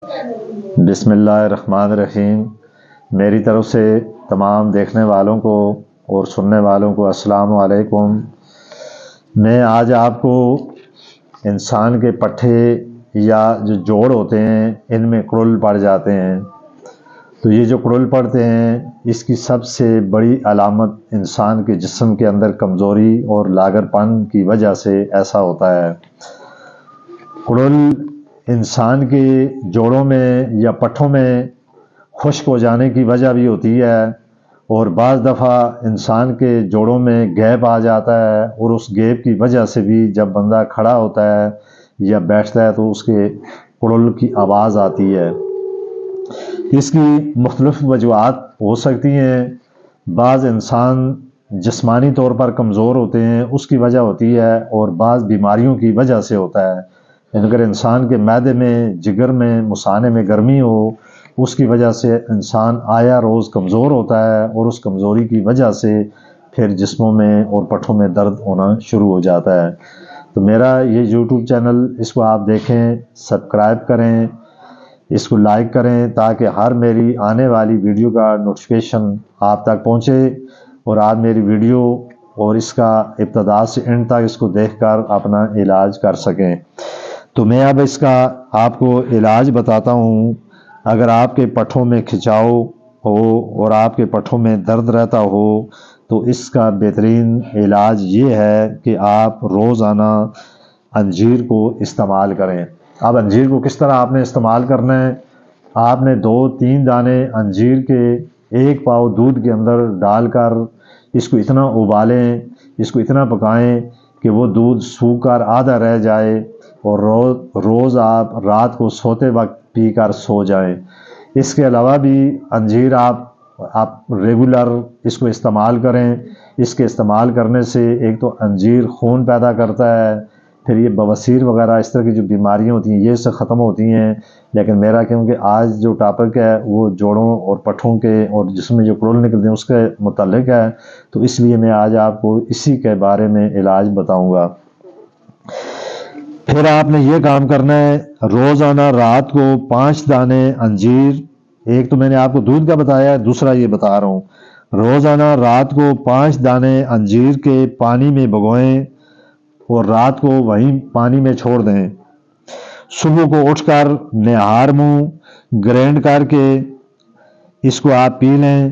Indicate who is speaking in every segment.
Speaker 1: بسم اللہ الرحمن الرحیم۔ میری طرف سے تمام دیکھنے والوں کو اور سننے والوں کو السلام علیکم۔ میں آج آپ کو انسان کے پٹھے یا جو جوڑ ہوتے ہیں ان میں کڑل پڑ جاتے ہیں، تو یہ جو کڑل پڑتے ہیں اس کی سب سے بڑی علامت انسان کے جسم کے اندر کمزوری اور لاغر پن کی وجہ سے ایسا ہوتا ہے۔ کڑل انسان کے جوڑوں میں یا پٹھوں میں خشک ہو جانے کی وجہ بھی ہوتی ہے، اور بعض دفعہ انسان کے جوڑوں میں گیپ آ جاتا ہے، اور اس گیپ کی وجہ سے بھی جب بندہ کھڑا ہوتا ہے یا بیٹھتا ہے تو اس کے کڑل کی آواز آتی ہے۔ اس کی مختلف وجوہات ہو سکتی ہیں۔ بعض انسان جسمانی طور پر کمزور ہوتے ہیں، اس کی وجہ ہوتی ہے، اور بعض بیماریوں کی وجہ سے ہوتا ہے۔ اگر انسان کے معدے میں، جگر میں، مثانے میں گرمی ہو، اس کی وجہ سے انسان آیا روز کمزور ہوتا ہے، اور اس کمزوری کی وجہ سے پھر جسموں میں اور پٹھوں میں درد ہونا شروع ہو جاتا ہے۔ تو میرا یہ یوٹیوب چینل، اس کو آپ دیکھیں، سبسکرائب کریں، اس کو لائک کریں، تاکہ ہر میری آنے والی ویڈیو کا نوٹیفیکیشن آپ تک پہنچے، اور آپ میری ویڈیو اور اس کا ابتدا سے اینڈ تک اس کو دیکھ کر اپنا علاج کر سکیں۔ تو میں اب اس کا آپ کو علاج بتاتا ہوں۔ اگر آپ کے پٹھوں میں کھچاؤ ہو اور آپ کے پٹھوں میں درد رہتا ہو تو اس کا بہترین علاج یہ ہے کہ آپ روزانہ انجیر کو استعمال کریں۔ اب انجیر کو کس طرح آپ نے استعمال کرنا ہے؟ آپ نے 2-3 دانے انجیر کے 1 پاؤ دودھ کے اندر ڈال کر اس کو اتنا ابالیں، اس کو اتنا پکائیں کہ وہ دودھ سوکھ کر آدھا رہ جائے، اور روز آپ رات کو سوتے وقت پی کر سو جائیں۔ اس کے علاوہ بھی انجیر آپ ریگولر اس کو استعمال کریں۔ اس کے استعمال کرنے سے ایک تو انجیر خون پیدا کرتا ہے، پھر یہ بواسیر وغیرہ اس طرح کی جو بیماریاں ہوتی ہیں یہ سے ختم ہوتی ہیں۔ لیکن میرا کیونکہ آج جو ٹاپک ہے وہ جوڑوں اور پٹھوں کے اور جسم میں جو کڑل نکلتے ہیں اس کے متعلق ہے، تو اس لیے میں آج آپ کو اسی کے بارے میں علاج بتاؤں گا۔ پھر آپ نے یہ کام کرنا ہے، روزانہ رات کو 5 دانے انجیر، ایک تو میں نے آپ کو دودھ کا بتایا ہے، دوسرا یہ بتا رہا ہوں، روزانہ رات کو 5 دانے انجیر کے پانی میں بھگوئیں اور رات کو وہیں پانی میں چھوڑ دیں۔ صبح کو اٹھ کر نہار منہ گرینڈ کر کے اس کو آپ پی لیں،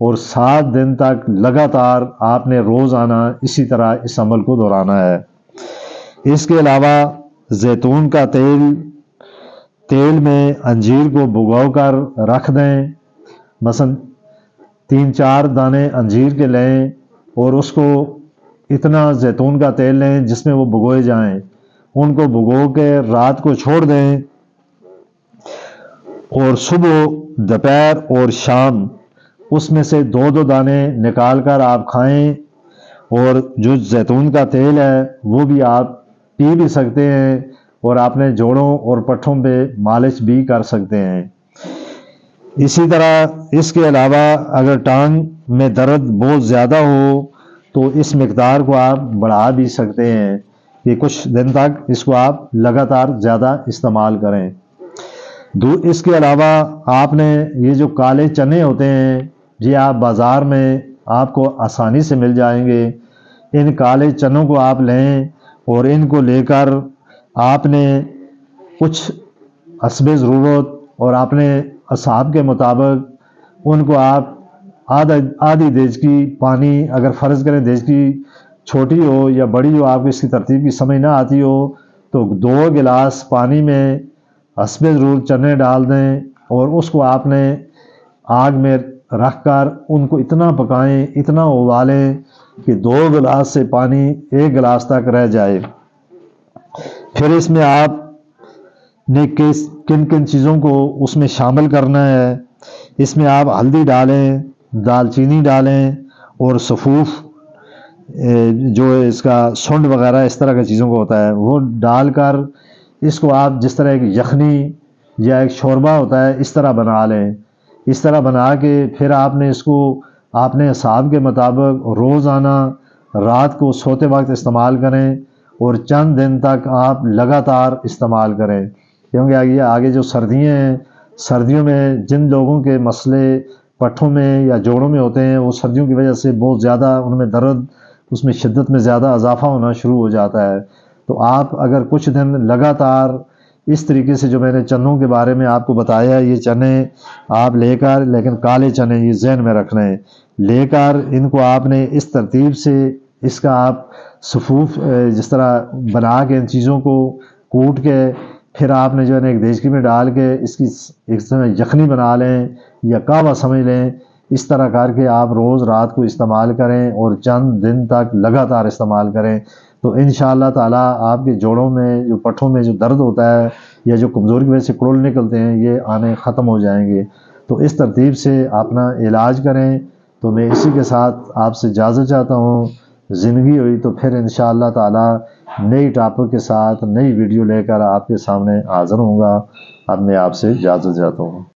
Speaker 1: اور 7 دن تک لگاتار آپ نے روزانہ اسی طرح اس عمل کو دہرانا ہے۔ اس کے علاوہ زیتون کا تیل میں انجیر کو بھگو کر رکھ دیں، مثلا 3-4 دانے انجیر کے لیں، اور اس کو اتنا زیتون کا تیل لیں جس میں وہ بھگوئے جائیں، ان کو بھگو کے رات کو چھوڑ دیں، اور صبح، دوپہر اور شام اس میں سے 2-2 دانے نکال کر آپ کھائیں۔ اور جو زیتون کا تیل ہے وہ بھی آپ پی بھی سکتے ہیں، اور اپنے جوڑوں اور پٹھوں پہ مالش بھی کر سکتے ہیں۔ اسی طرح اس کے علاوہ اگر ٹانگ میں درد بہت زیادہ ہو تو اس مقدار کو آپ بڑھا بھی سکتے ہیں کہ کچھ دن تک اس کو آپ لگاتار زیادہ استعمال کریں۔ اس کے علاوہ آپ نے یہ جو کالے چنے ہوتے ہیں یہ آپ بازار میں آپ کو آسانی سے مل جائیں گے۔ ان کالے چنوں کو آپ لیں، اور ان کو لے کر آپ نے کچھ حسب ضرورت اور اپنے اصحاب کے مطابق ان کو آپ آدھی دیگچی پانی، اگر فرض کریں دیگچی چھوٹی ہو یا بڑی ہو، آپ کو اس کی ترتیب کی سمجھ نہ آتی ہو تو 2 گلاس پانی میں حسب ضرورت چنے ڈال دیں، اور اس کو آپ نے آگ میں رکھ کر ان کو اتنا پکائیں، اتنا ابالیں کہ 2 گلاس سے پانی 1 گلاس تک رہ جائے۔ پھر اس میں آپ نے کن کن چیزوں کو اس میں شامل کرنا ہے؟ اس میں آپ ہلدی ڈالیں، دال چینی ڈالیں، اور سفوف جو اس کا سنڈ وغیرہ اس طرح کی چیزوں کو ہوتا ہے وہ ڈال کر اس کو آپ جس طرح ایک یخنی یا ایک شوربہ ہوتا ہے اس طرح بنا لیں۔ اس طرح بنا کے پھر آپ نے اس کو اپنے حساب کے مطابق روزانہ رات کو سوتے وقت استعمال کریں، اور چند دن تک آپ لگاتار استعمال کریں۔ کیونکہ آگے جو سردیاں ہیں، سردیوں میں جن لوگوں کے مسئلے پٹھوں میں یا جوڑوں میں ہوتے ہیں، وہ سردیوں کی وجہ سے بہت زیادہ ان میں درد، اس میں شدت میں زیادہ اضافہ ہونا شروع ہو جاتا ہے۔ تو آپ اگر کچھ دن لگاتار اس طریقے سے جو میں نے چنوں کے بارے میں آپ کو بتایا ہے، یہ چنے آپ لے کر، لیکن کالے چنے یہ ذہن میں رکھنا ہے، لے کر ان کو آپ نے اس ترتیب سے اس کا آپ صفوف جس طرح بنا کے ان چیزوں کو کوٹ کے پھر آپ نے جو ہے نا ایک دیگچی میں ڈال کے اس کی ایک طرح یخنی بنا لیں یا کعبہ سمجھ لیں، اس طرح کر کے آپ روز رات کو استعمال کریں اور چند دن تک لگاتار استعمال کریں، تو انشاءاللہ تعالیٰ آپ کے جوڑوں میں جو پٹھوں میں جو درد ہوتا ہے یا جو کمزوری کی وجہ سے کڑول نکلتے ہیں، یہ آنے ختم ہو جائیں گے۔ تو اس ترتیب سے اپنا علاج کریں۔ تو میں اسی کے ساتھ آپ سے اجازت چاہتا ہوں، زندگی ہوئی تو پھر انشاءاللہ تعالیٰ نئی ٹاپک کے ساتھ نئی ویڈیو لے کر آپ کے سامنے حاضر ہوں گا۔ اب میں آپ سے اجازت چاہتا ہوں۔